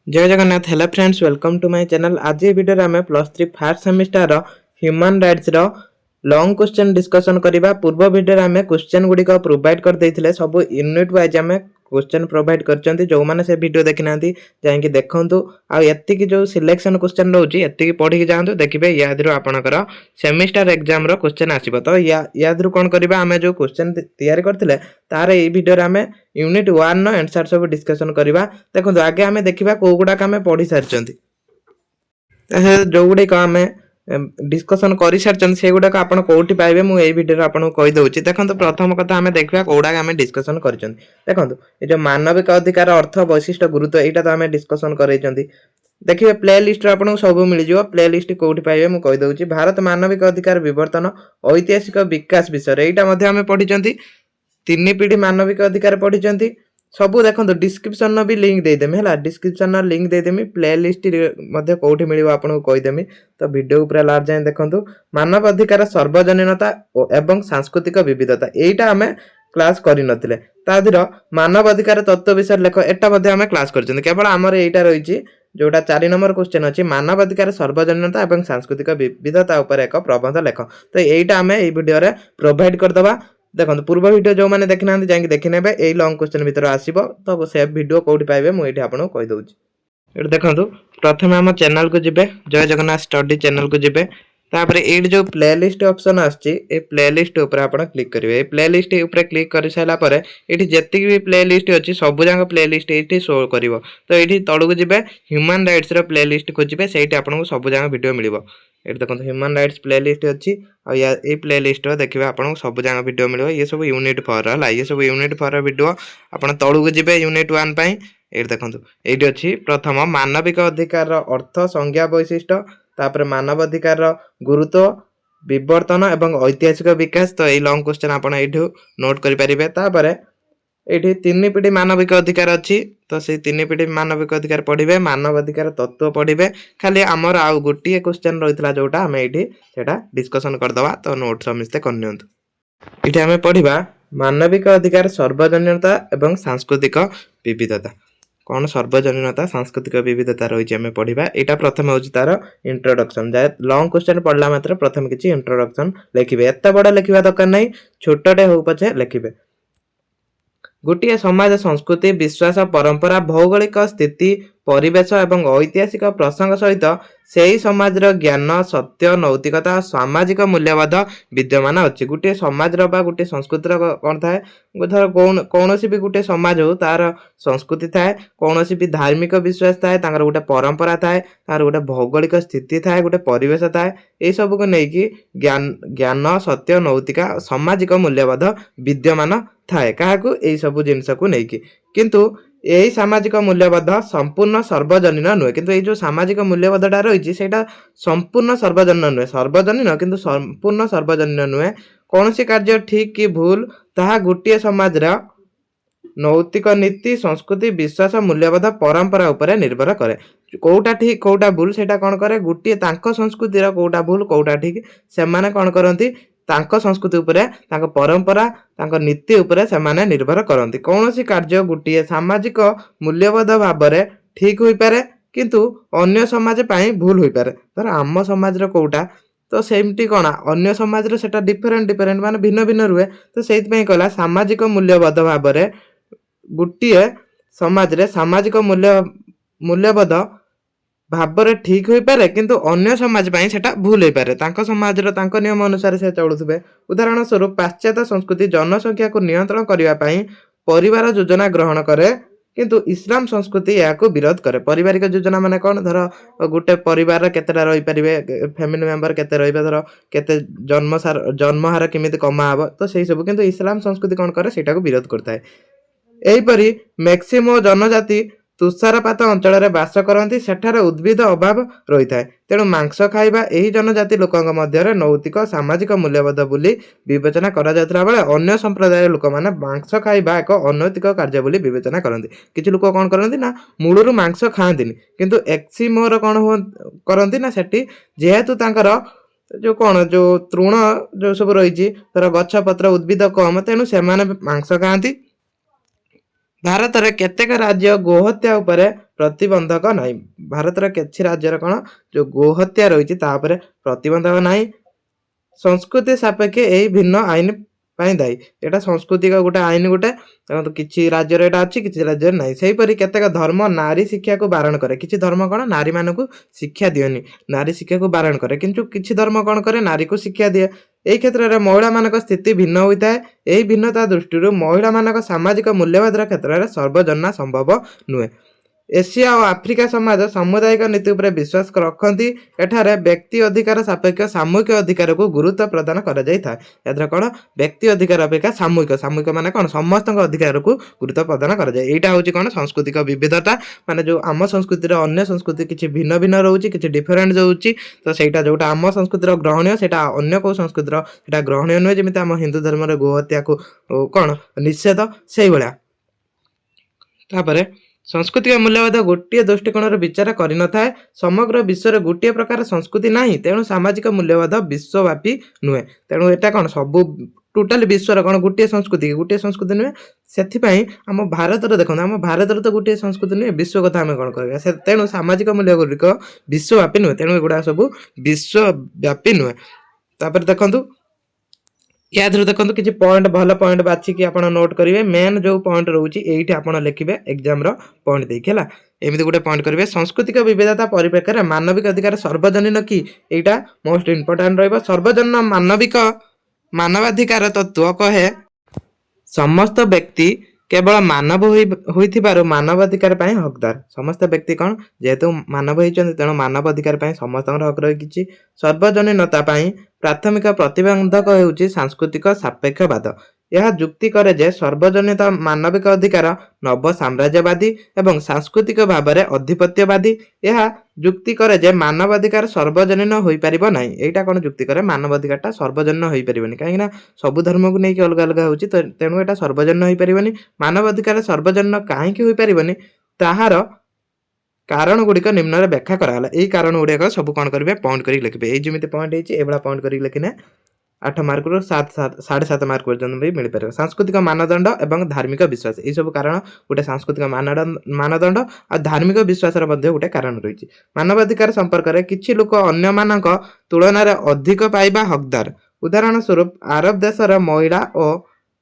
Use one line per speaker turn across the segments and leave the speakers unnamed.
जय Jagannath. Hello friends, welcome to my channel. आज ये वीडियो रे हमें +3 फर्स्ट सेमिस्टर रो ह्यूमन राइट्स रो लॉन्ग क्वेश्चन डिस्कशन करिबा। पूर्व वीडियो रे हमें क्वेश्चन गुडी को प्रोवाइड कर देथिले, सब यूनिट वाइज हमें क्वेश्चन प्रोवाइड करचंती। जो माने से वीडियो देखिनांती जाई कि देखंतु। आ एत्ती की जो सिलेक्शन क्वेश्चन रहउची एत्ती की पढी के जांतु, देखिबे यादरो आपनकर सेमिस्टर एग्जाम रो क्वेश्चन आसीबो। तो यादरो कोन करिबा, हमें जो क्वेश्चन तैयारी करथिले तार ए वीडियो रे हमें यूनिट 1 नो आंसर सब डिस्कशन करिबा। देखो आगे आम देखा कौ गुड़ाक आम पढ़ी सारी जो गुड़िक आम डिस्कसन कर सारी से गुड़ाक आप कौटी पाइबे मुझे वीडियो आपको कहीदे। देखो प्रथम कथा आम देखा कौड़ाक आम डिस्कसन कर देखो ये जो मानविक अधिकार अर्थ वैशिष्ट गुरुत्व यहाँ तो आम डिस्कसन कर देखिए प्ले लिस्ट आपको सब मिल जाव। प्ले लिस्ट कौटी पाइबे मुझे कहीदे। भारत मानविक अधिकार विवर्तन ऐतिहासिक विकास विषय यहाँ पढ़ी तीन पीढ़ी मानविक अधिकार पढ़ी सब। देखो डिस्क्रिप्शन भी लिंक देदेमी है, डिस्क्रिप्शन लिंक देदेमी। प्ले लिस्ट कौटी मिल आपको कहीदेमी। तो वीडियो पूरा लास्ट जाए देखो। मानव अधिकार सार्वजनीनता एवं सांस्कृतिक विविधता यहाँ आम क्लास करनथिले। तादिर मानव अधिकार तत्व विषय लेख एटा आम क्लास कर केवल आमर यहाँ रही जोटा 4 नंबर क्वेश्चन अच्छी मानव अधिकार सार्वजनीनता एवं सांस्कृतिक विविधता उपर एक प्रबंध लेख। तो यहाँ आम ये वीडियो प्रोवाइड करदे। देखो पूर्व वीडियो जो मैंने देखी ना जाकि देखी ने यही लॉन्ग क्वेश्चन भीतर आसो। तो से वीडियो कौटी पाइबे मुझे आपको कहीदे। देखो प्रथम आम चैनल को जिबे, जय जगन्नाथ स्टडी चैनल को जिबे। तापर ये जो प्ले लिस्ट ऑप्शन आछि ए प्ले लिस्ट ऊपर आप क्लिक करेंगे। प्ले लिस्ट ऊपर क्लिक कर सारा पर ये जितकी भी प्ले लिस्ट अच्छी सब जाक प्ले लिस्ट ये शो कर। तो ये तौक जी ह्यूमन राइट्स प्ले लिस्ट खोजे से आपको सब जाक वीडियो मिल। ये देखो ह्यूमन राइट्स प्ले लिस्ट अच्छी ये प्ले लिस्ट देखिए आपको सब जाक वीडियो मिल। ये सब यूनिट 4 है, ये सब यूनिट 4 वीडियो आप तौक जी यूनिट 1 ये देखो ये अच्छी प्रथम मानविक अधिकार अर्थ संज्ञा वैशिष्ट, तापर मानव अधिकार गुरुत्व विवर्तन एवं ऐतिहासिक विकास। तो ये लॉन्ग क्वेश्चन आप नोट करें। ये 3 पीढ़ी मानविक अधिकार अच्छी, तो से 3 पीढ़ी मानविक अधिकार पढ़े। मानव अधिकार तत्व पढ़े। खाली आमर आउ गोटे क्वेश्चन रही जोटा आम ये डिस्कसन करदे। तो नोट समस्ते करनी। ये आम पढ़ा मानविक अधिकार सार्वजनीनता एवं सांस्कृतिक विविधता। कौन सार्वजनीनता सांस्कृतिक विविधता रही आम पढ़ा। यहाँ प्रथम हूँ तार इंट्रोडक्शन। लॉन्ग क्वेश्चन पढ़ला मात्र प्रथम किसी इंट्रोडक्शन लिखे। एत बड़ा लिखा दरकार नहीं, छोटे हो पछे लिखे। गोटे समाज संस्कृति विश्वास परंपरा भौगोलिक स्थिति परिवेश एवं ऐतिहासिक प्रसंग सहित से ही समाज ज्ञान सत्य नैतिकता सामाजिक मूल्यबोध विद्यमान अच्छी। गोटे समाज गोटे संस्कृतिर कौन थाए, धर कौन भी गोटे समाज हो तार संस्कृति थाए, कौन भी धार्मिक विश्वास थाए, गोटे परंपरा थाए, तार गोटे भौगोलिक स्थिति थाए, गोटे परिवेश थाए। ये सब को लेकिन ज्ञान सत्य नैतिका सामाजिक मूल्यबोध विद्यमान थाए क्या यही सब जिनस को लेकिन। किंतु यही सामाजिक मूल्यबोध संपूर्ण सार्वजनीन नुहे। किंतु ये जो सामाजिक मूल्यबोधटा रही संपूर्ण सार्वजनीन नुहे, सार्वजनीन किंतु संपूर्ण सार्वजनीन नुहे। कौन सी कार्य ठीक कि भूल ताहा गोटे समाज नैतिक नीति संस्कृति विश्वास मूल्यबोध परंपरा उपरे निर्भर करे। कौटा ठीक कौटा भूल से कौन करे, गोटे संस्कृतिर कौटा भूल कौटा ठीक से कौन करती संस्कृति उपरे परंपरा नीति उपरे से निर्भर करती। कौन सी कार्य गोटे सामाजिक मूल्यबोध भाव ठीक हो पारे किंतु अन्य समाज पाई भूल हो पारे। धर आम समाज कौटा तो सेमती कौन अन्य समाज सेटा डिफरेंट माने भिन्न भिन्न रुहे। तो से कहला सामाजिक मूल्यबोध भाव गोटे समाज सामाजिक मूल्यबोध भाव ठीक हो पारे किंतु अन्य समाज पाई सेटा भूल हो पारे। समाज नियम अनुसार से चलुवे। उदाहरण स्वरूप पाश्चात्य संस्कृति जनसंख्या को नियंत्रण करने परिवार योजना ग्रहण करे किंतु इस्लाम संस्कृति यहाँ विरोध करे। पारिवारिक योजना माने कौन, धर गोटे परिवार केतेटा रही पारे, फैमिली मेंबर केते रही, धर केते जन्महार केमिति कमा हम, तो सही सब किंतु इस्लाम संस्कृति कौन करे सेटा को विरोध करता है। एहीपरि मैक्सिमो जनजाति तुषारपात अंचल बास करती, सेठार उद्भिद अभाव रही है। तेणु मांस खाइबा एही जनजाति लोकों मध्य नैतिक सामाजिक मूल्यबोध बोली विवेचना करा जायतिला बेले अन्य संप्रदाय लोक माने मांस खाइबा एक अनैतिक कार्य बोली विवेचना करती। किछि लोक कौन करती ना मूलरू मांस खाआंतिनि किंतु एक्सिमोर कौन करती ना सेठी जेहेतु तांकर जो कौन जो तृण जो सब रही तर गछ पत्र उद्भिद कम, तेणु से मांस खाआंती। ଭାରତରେ କେତେକ ରାଜ୍ୟ ଗୋହତ୍ୟା ଉପରେ ପ୍ରତିବନ୍ଧକ ନାହିଁ। ଭାରତର କିଛି ରାଜ୍ୟର କ'ଣ ଯେଉଁ ଗୋହତ୍ୟା ରହିଛି ତା ଉପରେ ପ୍ରତିବନ୍ଧକ ନାହିଁ। ସଂସ୍କୃତି ସାପେକ୍ଷେ ଏହି ଭିନ୍ନ ଆଇନ ପାଇଁ ଦାୟୀ। ଏଇଟା ସାଂସ୍କୃତିକ ଗୋଟେ ଆଇନ ଗୋଟେ, ଦେଖନ୍ତୁ କିଛି ରାଜ୍ୟରେ ଏଇଟା ଅଛି, କିଛି ରାଜ୍ୟରେ ନାହିଁ। ସେହିପରି କେତେକ ଧର୍ମ ନାରୀ ଶିକ୍ଷାକୁ ବାରଣ କରେ। କିଛି ଧର୍ମ କ'ଣ ନାରୀମାନଙ୍କୁ ଶିକ୍ଷା ଦିଅନି, ନାରୀ ଶିକ୍ଷାକୁ ବାରଣ କରେ, କିନ୍ତୁ କିଛି ଧର୍ମ କ'ଣ କରେ ନାରୀକୁ ଶିକ୍ଷା ଦିଏ। ଏହି କ୍ଷେତ୍ରରେ ମହିଳାମାନଙ୍କ ସ୍ଥିତି ଭିନ୍ନ ହୋଇଥାଏ। ଏହି ଭିନ୍ନତା ଦୃଷ୍ଟିରୁ ମହିଳାମାନଙ୍କ ସାମାଜିକ ମୂଲ୍ୟବୋଧର କ୍ଷେତ୍ରରେ ସର୍ବଜନା ସମ୍ଭବ ନୁହେଁ। ଏସିଆ ଓ ଆଫ୍ରିକା ସମାଜ ସାମୁଦାୟିକ ନୀତି ଉପରେ ବିଶ୍ୱାସ ରଖନ୍ତି। ଏଠାରେ ବ୍ୟକ୍ତି ଅଧିକାର ସାପେକ୍ଷ ସାମୂହିକ ଅଧିକାରକୁ ଗୁରୁତ୍ୱ ପ୍ରଦାନ କରାଯାଇଥାଏ। ଏଥିରେ କ'ଣ ବ୍ୟକ୍ତି ଅଧିକାର ଅପେକ୍ଷା ସାମୂହିକ ମାନେ କ'ଣ ସମସ୍ତଙ୍କ ଅଧିକାରକୁ ଗୁରୁତ୍ୱ ପ୍ରଦାନ କରାଯାଏ। ଏଇଟା ହେଉଛି କ'ଣ ସାଂସ୍କୃତିକ ବିବିଧତା, ମାନେ ଯେଉଁ ଆମ ସଂସ୍କୃତିର ଅନ୍ୟ ସଂସ୍କୃତି କିଛି ଭିନ୍ନ ଭିନ୍ନ ରହୁଛି, କିଛି ଡିଫରେଣ୍ଟ ରହୁଛି, ତ ସେଇଟା ଯେଉଁଟା ଆମ ସଂସ୍କୃତିର ଗ୍ରହଣୀୟ ସେଇଟା ଅନ୍ୟ କେଉଁ ସଂସ୍କୃତିର ସେଇଟା ଗ୍ରହଣୀୟ ନୁହେଁ। ଯେମିତି ଆମ ହିନ୍ଦୁ ଧର୍ମରେ ଗୋହତ୍ୟାକୁ କ'ଣ ନିଷେଧ, ସେଇଭଳିଆ। ତାପରେ ସାଂସ୍କୃତିକ ମୂଲ୍ୟବୋଧ ଗୋଟିଏ ଦୃଷ୍ଟିକୋଣରୁ ବିଚାର କରିନଥାଏ। ସମଗ୍ର ବିଶ୍ୱରେ ଗୋଟିଏ ପ୍ରକାର ସଂସ୍କୃତି ନାହିଁ, ତେଣୁ ସାମାଜିକ ମୂଲ୍ୟବୋଧ ବିଶ୍ୱବ୍ୟାପୀ ନୁହେଁ। ତେଣୁ ଏଟା କ'ଣ ସବୁ ଟୋଟାଲି ବିଶ୍ୱର କ'ଣ ଗୋଟିଏ ସଂସ୍କୃତି ନୁହେଁ। ସେଥିପାଇଁ ଆମ ଭାରତରେ ଦେଖନ୍ତୁ, ଆମ ଭାରତରେ ତ ଗୋଟିଏ ସଂସ୍କୃତି ନୁହେଁ, ବିଶ୍ୱ କଥା ଆମେ କ'ଣ କରିବା। ତେଣୁ ସାମାଜିକ ମୂଲ୍ୟ ଗୁଡ଼ିକ ବିଶ୍ୱବ୍ୟାପୀ ନୁହେଁ, ତେଣୁ ଏଗୁଡ଼ା ସବୁ ବିଶ୍ୱବ୍ୟାପୀ ନୁହେଁ। ତାପରେ ଦେଖନ୍ତୁ या देखो किसी पॉइंट भल पॉइंट बाछिकी आप नोट करेंगे। मेन जो पॉइंट रोचे ये आप लिखे एग्जाम पॉइंट देखिए एमती गोटे पॉइंट करेंगे। सांस्कृतिक विविधता परिप्रेक्षी में मानविक अधिकार सार्वजनीन कि यहाँ मोस्ट इम्पोर्टाट रर्वजनीन मानवाधिकार तत्व कहे समस्त व्यक्ति केवल मानव होइथिबारु मानवाधिकार हकदार। समस्त व्यक्ति कौन जेहेतु मानव होती तेणु मानवाधिकार समस्त हक रही। सार्वजनीनता प्राथमिक प्रतिबंधक होउछि सांस्कृतिक सापेक्षवाद। यह जुक्ति करे जे सार्वजनीनता मानविक अधिकार नव साम्राज्यवादी एवं सांस्कृतिक भाव में अधिपत्यवादी। यह जुक्ति करे जे मानवाधिकार सार्वजनीन होई परिबो नाही। एटा कोन जुक्ति करे मानवाधिकारटा सार्वजनीन होई परिबोनी, काहेकि ना सब धर्म को नहीं अलग अलग होउछि, तेणु एटा सार्वजनीन होई परिबोनी। मानवाधिकार सार्वजनीन काहेकि होई परिबोनी ताहार कारण गुड़िक निम्न व्याख्या कराला। यही कारण गुड़िक सब कौन करेंगे पॉइंट कर लिखे। ये जमी पॉइंट होगा पॉइंट कर लिखिने 8 मार्क रु 7.5 मार्क पर्यटन भी मिल पारे। सांस्कृतिक मानदंड एवं धार्मिक विश्वास यही सब कारण गोटे सांस्कृतिक मानदंड और धार्मिक विश्वास गोटे कारण रही। मानवाधिकार संपर्क में किछि लोक अन्य मानक तुलन में अधिक पाइबा हकदार। उदाहरण स्वरूप आरब देशर महिला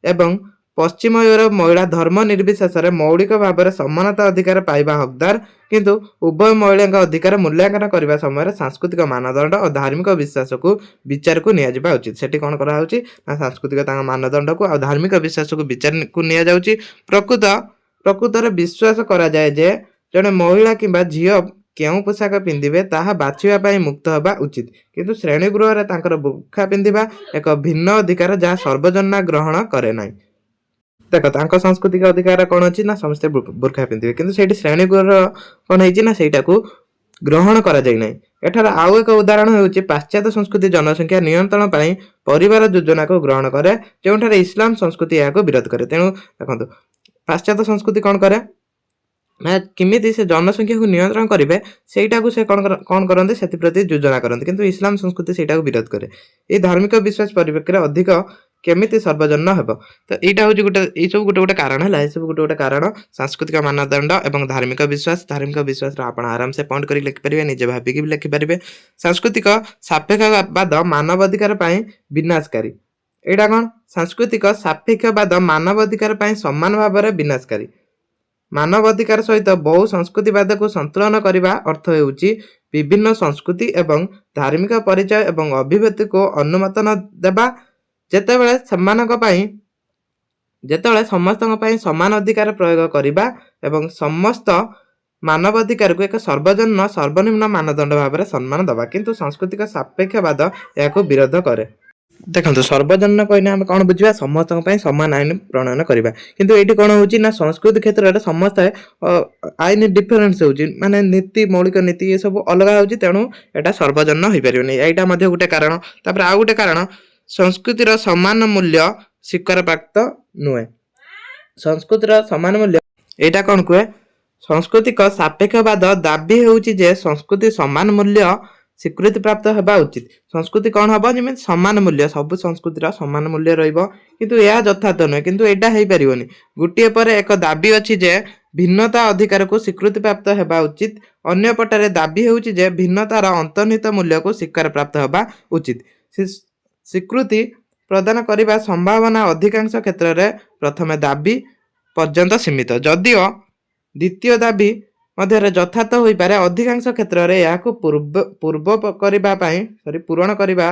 एवं पश्चिम यूरोप महिला धर्म निर्विशेष मौलिक भाव में समानता अधिकार पाइबा हकदार, किंतु उभय महिला अधिकार मूल्यांकन करने समय सांस्कृतिक मानदंड और धार्मिक विश्वास को विचार को निया उचित। सेठी कौन कराउछि ना सांस्कृतिक मानदंड को और धार्मिक विश्वास को विचार को निया जाउछि। प्रकृतर विश्वास करा जाए जे जड़े महिला किंबा झियो केउ पोशाक पिंधिबे ताहा बाछिबा पई मुक्त होबा उचित, किंतु श्रेणीगृह रे तांकर बुर्खा पिंधिबा एक भिन्न अधिकार जहाँ सर्वजन ग्रहण करे नाही। देख सांस्कृतिक अधिकार कौन अच्छी ना समस्ते बुर्खा पिंधे, किंतु सेठी श्रेणीगृह कौन है सहीटा को ग्रहण करा जाय नाही। एठार आउ एक उदाहरण होउछि पाश्चात्य संस्कृति जनसंख्या नियंत्रण पई परिवार योजना को ग्रहण करे, जोठारे इस्लाम संस्कृति या विरोध करे। तेणु देखो पाश्चात्य संस्कृति कौन करे ना किमिति से जनसंख्या को नियंत्रण करेंगे सेटा को से कौन करते से प्रति योजना करते, किंतु इस्लाम संस्कृति सेटा को विरोध करे। ये धार्मिक विश्वास परिप्रेक्षी अधिक केमिति सर्वजन हेब। तो यहाँ हूँ गोटे सब गोटे कारण है, सब गोटे कारण सांस्कृतिक मानदंड एवं धार्मिक विश्वास आप आराम से पॉइंट कर लिखिपारे, निजे भाविक भी लिखिपारे। सांस्कृतिक सापेक्षवाद मानवाधिकार विनाशकारी। यहाँ कौन सांस्कृतिक सापेक्षवाद मानवाधिकार समान भाव में विनाशकारी। मानवाधिकार सहित बहु संस्कृतिवाद को संतुलन करने अर्थ होउछि विभिन्न संस्कृति एवं धार्मिक परिचय एवं अभिव्यक्ति को अनुमोदन देवा। जेतेबेले समस्त समान अधिकार प्रयोग करने एवं समस्त मानवाधिकार को एक सर्वजन सर्वनिम्न मानदंड भाव में सम्मान दबा, किंतु सांस्कृतिक सापेक्षवाद या विरोध करे। देखो सर्वजन कहने आम कौन बुझा समस्त समान आईन प्रणयन करवा, किंतु ये कौन हो संस्कृति क्षेत्र में समस्त आईन डिफरेन्स हो माने नीति मौलिक नीति ये सब अलग हो, तेणु यहाँ सर्वजन हो पारे। यहाँ गोटे कारण। तापर आउ गोटे कारण संस्कृतिर समान मूल्य स्वीकार प्राप्त नुहे। संस्कृतिर समान मूल्य यहाँ कौन कहे सांस्कृतिक सापेक्षवाद दाबी होउछि जे संस्कृति समान मूल्य ସ୍ୱୀକୃତି ପ୍ରାପ୍ତ ହେବା ଉଚିତ। ସଂସ୍କୃତି କ'ଣ ହେବ ଯେମିତି ସମାନ ମୂଲ୍ୟ, ସବୁ ସଂସ୍କୃତିର ସମାନ ମୂଲ୍ୟ ରହିବ, କିନ୍ତୁ ଏହା ଯଥାର୍ଥ ନୁହେଁ, କିନ୍ତୁ ଏଇଟା ହେଇପାରିବନି। ଗୋଟିଏ ପରେ ଏକ ଦାବି ଅଛି ଯେ ଭିନ୍ନତା ଅଧିକାରକୁ ସ୍ୱୀକୃତି ପ୍ରାପ୍ତ ହେବା ଉଚିତ, ଅନ୍ୟ ପଟରେ ଦାବି ହେଉଛି ଯେ ଭିନ୍ନତାର ଅନ୍ତର୍ନିହିତ ମୂଲ୍ୟକୁ ସ୍ୱୀକାର ପ୍ରାପ୍ତ ହେବା ଉଚିତ। ସ୍ୱୀକୃତି ପ୍ରଦାନ କରିବା ସମ୍ଭାବନା ଅଧିକାଂଶ କ୍ଷେତ୍ରରେ ପ୍ରଥମେ ଦାବି ପର୍ଯ୍ୟନ୍ତ ସୀମିତ, ଯଦିଓ ଦ୍ୱିତୀୟ ଦାବି ମଧ୍ୟରେ ଯଥାର୍ଥ ହୋଇପାରେ। ଅଧିକାଂଶ କ୍ଷେତ୍ରରେ ଏହାକୁ ପୂରଣ କରିବା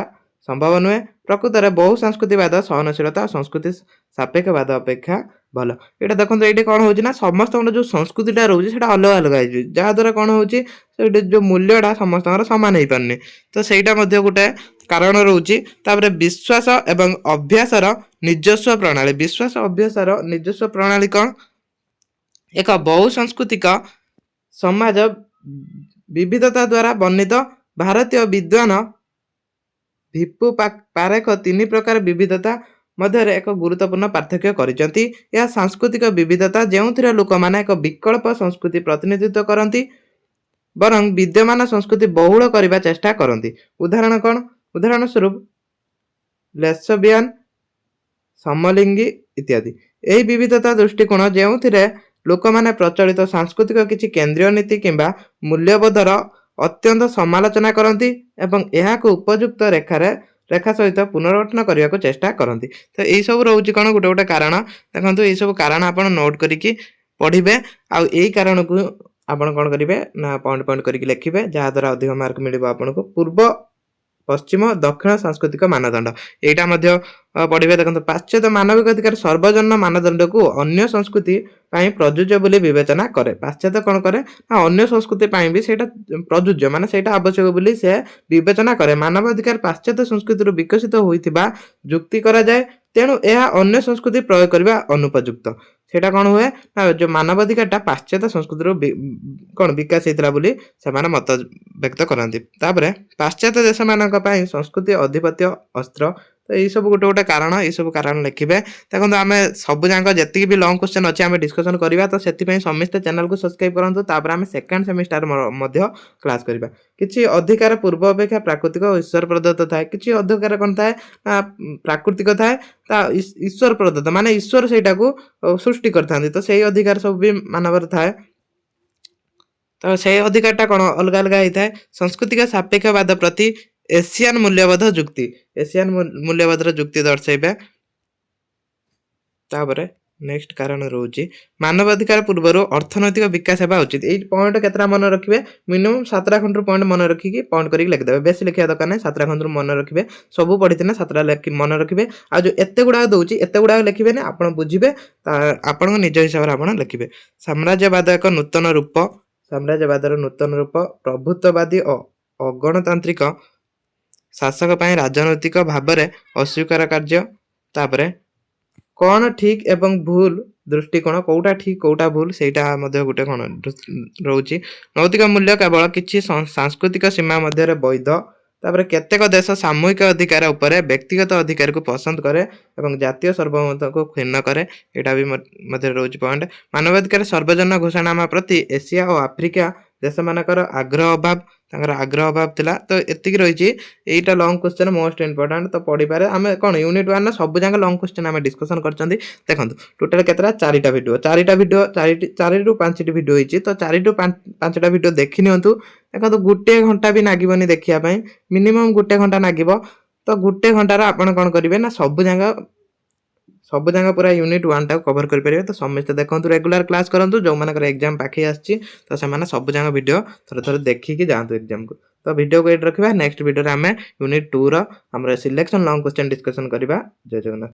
ସମ୍ଭବ ନୁହେଁ। ପ୍ରକୃତରେ ବହୁ ସଂସ୍କୃତିବାଦ ସହନଶୀଳତା ଓ ସଂସ୍କୃତି ସାପେକ୍ଷବାଦ ଅପେକ୍ଷା ଭଲ। ଏଇଟା ଦେଖନ୍ତୁ, ଏଇଠି କ'ଣ ହେଉଛି ନା ସମସ୍ତଙ୍କର ଯେଉଁ ସଂସ୍କୃତିଟା ରହୁଛି ସେଇଟା ଅଲଗା ଅଲଗା ହେଇଛି, ଯାହାଦ୍ୱାରା କ'ଣ ହେଉଛି ସେଇଠି ଯେଉଁ ମୂଲ୍ୟଟା ସମସ୍ତଙ୍କର ସମାନ ହେଇପାରୁନି। ତ ସେଇଟା ମଧ୍ୟ ଗୋଟେ କାରଣ ରହୁଛି। ତାପରେ ବିଶ୍ୱାସ ଏବଂ ଅଭ୍ୟାସର ନିଜସ୍ୱ ପ୍ରଣାଳୀ। ବିଶ୍ୱାସ ଅଭ୍ୟାସର ନିଜସ୍ୱ ପ୍ରଣାଳୀ କ'ଣ? ଏକ ବହୁ ସାଂସ୍କୃତିକ ସମାଜ ବିବିଧତା ଦ୍ୱାରା ବର୍ଣ୍ଣିତ। ଭାରତୀୟ ବିଦ୍ୱାନ ଭିପୁ ପାରେଖ 3 ପ୍ରକାର ବିବିଧତା ମଧ୍ୟରେ ଏକ ଗୁରୁତ୍ୱପୂର୍ଣ୍ଣ ପାର୍ଥକ୍ୟ କରିଛନ୍ତି। ଏହା ସାଂସ୍କୃତିକ ବିବିଧତା ଯେଉଁଥିରେ ଲୋକମାନେ ଏକ ବିକଳ୍ପ ସଂସ୍କୃତି ପ୍ରତିନିଧିତ୍ୱ କରନ୍ତି ବରଂ ବିଦ୍ୟମାନ ସଂସ୍କୃତି ବହୁଳ କରିବା ଚେଷ୍ଟା କରନ୍ତି। ଉଦାହରଣ କ'ଣ? ଉଦାହରଣ ସ୍ୱରୂପ ଲେସବିଆନ, ସମଲିଙ୍ଗୀ ଇତ୍ୟାଦି। ଏହି ବିବିଧତା ଦୃଷ୍ଟିକୋଣ ଯେଉଁଥିରେ ଲୋକମାନେ ପ୍ରଚଳିତ ସାଂସ୍କୃତିକ କିଛି କେନ୍ଦ୍ରୀୟ ନୀତି କିମ୍ବା ମୂଲ୍ୟବୋଧର ଅତ୍ୟନ୍ତ ସମାଲୋଚନା କରନ୍ତି ଏବଂ ଏହାକୁ ଉପଯୁକ୍ତ ରେଖା ସହିତ ପୁନର୍ଗଠନ କରିବାକୁ ଚେଷ୍ଟା କରନ୍ତି। ତ ଏଇସବୁ ରହୁଛି କ'ଣ ଗୋଟେ ଗୋଟେ କାରଣ। ଦେଖନ୍ତୁ, ଏଇସବୁ କାରଣ ଆପଣ ନୋଟ୍ କରିକି ପଢ଼ିବେ, ଆଉ ଏଇ କାରଣକୁ ଆପଣ କ'ଣ କରିବେ ନା ପଏଣ୍ଟ ପଏଣ୍ଟ କରିକି ଲେଖିବେ, ଯାହାଦ୍ୱାରା ଅଧିକ ମାର୍କ ମିଳିବ ଆପଣଙ୍କୁ। ପୂର୍ବ ପଶ୍ଚିମ ଦକ୍ଷିଣ ସାଂସ୍କୃତିକ ମାନଦଣ୍ଡ ଏଇଟା ମଧ୍ୟ ପଢ଼ିବେ। ଦେଖନ୍ତୁ, ପାଶ୍ଚାତ୍ୟ ମାନବିକ ଅଧିକାର ସର୍ବଜନୀନ ମାନଦଣ୍ଡକୁ ଅନ୍ୟ ସଂସ୍କୃତି ପାଇଁ ପ୍ରଯୁଜ୍ୟ ବୋଲି ବିବେଚନା କରେ। ପାଶ୍ଚାତ୍ୟ କ'ଣ କରେ ନା ଅନ୍ୟ ସଂସ୍କୃତି ପାଇଁ ବି ସେଇଟା ପ୍ରଯୁଜ୍ୟ, ମାନେ ସେଇଟା ଆବଶ୍ୟକ ବୋଲି ସେ ବିବେଚନା କରେ। ମାନବ ଅଧିକାର ପାଶ୍ଚାତ୍ୟ ସଂସ୍କୃତିରୁ ବିକଶିତ ହୋଇଥିବା ଯୁକ୍ତି କରାଯାଏ, ତେଣୁ ଏହା ଅନ୍ୟ ସଂସ୍କୃତି ପ୍ରୟୋଗ କରିବା ଅନୁପଯୁକ୍ତ। ସେଇଟା କ'ଣ ହୁଏ ନା ଯେଉଁ ମାନବାଧିକାରଟା ପାଶ୍ଚାତ୍ୟ ସଂସ୍କୃତିରୁ କ'ଣ ବିକାଶ ହେଇଥିଲା ବୋଲି ସେମାନେ ମତ ବ୍ୟକ୍ତ କରନ୍ତି। ତାପରେ ପାଶ୍ଚାତ୍ୟ ଦେଶମାନଙ୍କ ପାଇଁ ସଂସ୍କୃତି ଅଧିପତ୍ୟ ଅସ୍ତ୍ର। ତ ଏଇସବୁ ଗୋଟେ ଗୋଟେ କାରଣ, ଏଇସବୁ କାରଣ ଲେଖିବେ। ଦେଖନ୍ତୁ, ଆମେ ସବୁ ଯାକ ଯେତିକି ବି ଲଙ୍ଗ କ୍ୱେଶ୍ଚନ୍ ଅଛି ଆମେ ଡିସ୍କସନ୍ କରିବା, ତ ସେଥିପାଇଁ ସମସ୍ତେ ଚ୍ୟାନେଲକୁ ସବସ୍କ୍ରାଇବ୍ କରନ୍ତୁ। ତାପରେ ଆମେ ସେକେଣ୍ଡ ସେମିଷ୍ଟାର ମଧ୍ୟ କ୍ଲାସ୍ କରିବା। କିଛି ଅଧିକାର ପୂର୍ବ ଅପେକ୍ଷା ପ୍ରାକୃତିକ ଓ ଈଶ୍ୱର ପ୍ରଦତ୍ତ ଥାଏ। କିଛି ଅଧିକାର କ'ଣ ଥାଏ ନା ପ୍ରାକୃତିକ ଥାଏ, ତା ଈଶ୍ୱର ପ୍ରଦତ୍ତ, ମାନେ ଈଶ୍ୱର ସେଇଟାକୁ ସୃଷ୍ଟି କରିଥାନ୍ତି। ତ ସେଇ ଅଧିକାର ସବୁ ବି ମାନବର ଥାଏ। ତ ସେଇ ଅଧିକାରଟା କ'ଣ ଅଲଗା ଅଲଗା ହେଇଥାଏ। ସାଂସ୍କୃତିକ ସାପେକ୍ଷବାଦ ପ୍ରତି ଏସିଆନ ମୂଲ୍ୟବୋଧ ଯୁକ୍ତି। ଏସିଆନ ମୂଲ୍ୟବୋଧର ଯୁକ୍ତି ଦର୍ଶାଇବେ। ତାପରେ ନେକ୍ସଟ କାରଣ ରହୁଛି ମାନବାଧିକାର ପୂର୍ବରୁ ଅର୍ଥନୈତିକ ବିକାଶ ହେବା ଉଚିତ। ଏଇ ପଏଣ୍ଟ କେତେଟା ମନେ ରଖିବେ? ମିନିମମ୍ 7ଟା ଖଣ୍ଡରୁ ପଏଣ୍ଟ ମନେ ରଖିକି ପଏଣ୍ଟ କରିକି ଲେଖିଦେବେ। ବେଶୀ ଲେଖିବା ଦରକାର ନାହିଁ, 7ଟା ଖଣ୍ଡରୁ ମନେ ରଖିବେ। ସବୁ ପଢ଼ିଥିଲେ 7ଟା ମନେ ରଖିବେ। ଆଉ ଯେଉଁ ଏତେ ଗୁଡ଼ାକ ଦେଉଛି ଏତେ ଗୁଡ଼ାକ ଲେଖିବେନି, ଆପଣ ବୁଝିବେ, ଆପଣଙ୍କ ନିଜ ହିସାବରେ ଆପଣ ଲେଖିବେ। ସାମ୍ରାଜ୍ୟବାଦ ଏକ ନୂତନ ରୂପ। ସାମ୍ରାଜ୍ୟବାଦର ନୂତନ ରୂପ ପ୍ରଭୁତ୍ୱବାଦୀ ଓ ଅଗଣତାନ୍ତ୍ରିକ ଶାସକ ପାଇଁ ରାଜନୈତିକ ଭାବରେ ଅସ୍ୱୀକାର କାର୍ଯ୍ୟ। ତାପରେ କ'ଣ ଠିକ୍ ଏବଂ ଭୁଲ ଦୃଷ୍ଟିକୋଣ, କେଉଁଟା ଠିକ୍ କେଉଁଟା ଭୁଲ, ସେଇଟା ମଧ୍ୟ ଗୋଟେ କ'ଣ ରହୁଛି। ନୈତିକ ମୂଲ୍ୟ କେବଳ କିଛି ସାଂସ୍କୃତିକ ସୀମା ମଧ୍ୟରେ ବୈଧ। ତାପରେ କେତେକ ଦେଶ ସାମୂହିକ ଅଧିକାର ଉପରେ ବ୍ୟକ୍ତିଗତ ଅଧିକାରକୁ ପସନ୍ଦ କରେ ଏବଂ ଜାତୀୟ ସାର୍ବଭୌମତ୍ୱକୁ କ୍ଷୁଣ୍ଣ କରେ। ଏଇଟା ବି ମଧ୍ୟରେ ରହୁଛି ପଏଣ୍ଟ। ମାନବାଧିକାର ସର୍ବଜନୀନ ଘୋଷଣାନାମା ପ୍ରତି ଏସିଆ ଓ ଆଫ୍ରିକା ଦେଶମାନଙ୍କର ତାଙ୍କର ଆଗ୍ରହ ଅଭାବ ଥିଲା। ତ ଏତିକି ରହିଛି। ଏଇଟା ଲଙ୍ଗ କ୍ୱେଶ୍ଚନ୍, ମୋଷ୍ଟ ଇମ୍ପୋର୍ଟାଣ୍ଟ। ତ ପଢ଼ିପାରେ। ଆମେ କ'ଣ ୟୁନିଟ୍ 1ର ସବୁ ଯାକ ଲଙ୍ଗ କ୍ୱେଶ୍ଚନ୍ ଆମେ ଡିସ୍କସନ୍ କରିଛନ୍ତି। ଦେଖନ୍ତୁ, ଟୋଟାଲ୍ କେତେଟା? 4ଟା ଭିଡ଼ିଓ। 4ରୁ 5ଟି ଭିଡ଼ିଓ ହେଇଛି। ତ 4ରୁ 5ଟା ଭିଡ଼ିଓ ଦେଖି ନିଅନ୍ତୁ। ଦେଖନ୍ତୁ, 1 ଘଣ୍ଟା ବି ଲାଗିବନି ଦେଖିବା ପାଇଁ, ମିନିମମ୍ 1 ଘଣ୍ଟା ଲାଗିବ। ତ 1 ଘଣ୍ଟାର ଆପଣ କ'ଣ କରିବେ ନା ସବୁ ଯାକ ପୁରା ୟୁନିଟ୍ 1ଟାକୁ କଭର କରିପାରିବେ। ତ ସମସ୍ତେ ଦେଖନ୍ତୁ, ରେଗୁଲାର କ୍ଲାସ୍ କରନ୍ତୁ। ଯେଉଁମାନଙ୍କର ଏକ୍ଜାମ୍ ପାଖେଇ ଆସିଛି ତ ସେମାନେ ସବୁ ଯାକ ଭିଡ଼ିଓ ଥରେ ଦେଖିକି ଯାଆନ୍ତୁ ଏକ୍ଜାମ୍କୁ। ତ ଭିଡ଼ିଓକୁ ଏଇଠି ରଖିବା। ନେକ୍ସଟ ଭିଡ଼ିଓରେ ଆମେ ୟୁନିଟ୍ 2ର ଆମର ସିଲେକ୍ସନ୍ ଲଙ୍ଗ କ୍ୱେଶ୍ଚନ୍ ଡିସ୍କସନ୍ କରିବା। ଜୟ ଜଗନ୍ନାଥ।